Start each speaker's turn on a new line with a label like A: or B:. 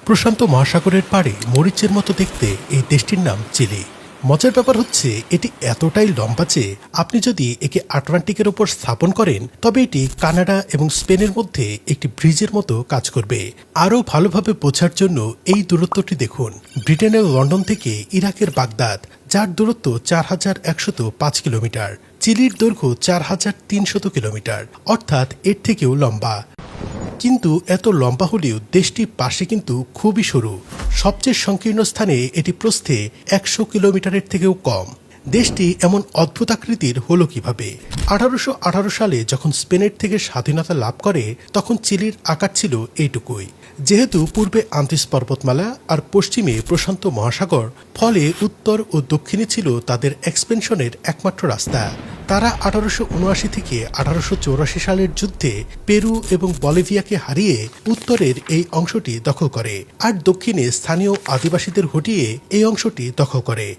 A: প্রশান্ত মহাসাগরের পাড়ে মরিচের মতো দেখতে এই দেশটির নাম চিলি। মজার ব্যাপার হচ্ছে এটি এতটাই লম্বা যে আপনি যদি একে আটলান্টিকের ওপর স্থাপন করেন তবে এটি কানাডা এবং স্পেনের মধ্যে একটি ব্রিজের মতো কাজ করবে। আরও ভালোভাবে বোঝার জন্য এই দূরত্বটি দেখুন, ব্রিটেনের লন্ডন থেকে ইরাকের বাগদাদ, যার দূরত্ব 4105 কিলোমিটার। চিলির দৈর্ঘ্য 4300 কিলোমিটার, অর্থাৎ এর থেকেও লম্বা। কিন্তু এত লম্বা হলেও দেশটির পাশে কিন্তু খুবই সরু। সবচেয়ে সংকীর্ণ স্থানে এটি প্রস্থে 100 কিলোমিটারের থেকেও কম। দেশটি এমন অদ্ভুত আকৃতির হলো কিভাবে? 1818 সালে যখন স্পেনের থেকে স্বাধীনতা লাভ করে তখন চিলির আকার ছিল এইটুকুই। যেহেতু পূর্বে আন্দিস পর্বতমালা আর পশ্চিমে প্রশান্ত মহাসাগর, ফলে উত্তর ও দক্ষিণে ছিল তাদের এক্সপেনশনের একমাত্র রাস্তা। তারা 1879 থেকে 1884 সালের যুদ্ধে পেরু এবং বলিভিয়াকে হারিয়ে উত্তরের এই অংশটি দখল করে আর দক্ষিণে স্থানীয় আদিবাসীদের হটিয়ে এই অংশটি দখল করে।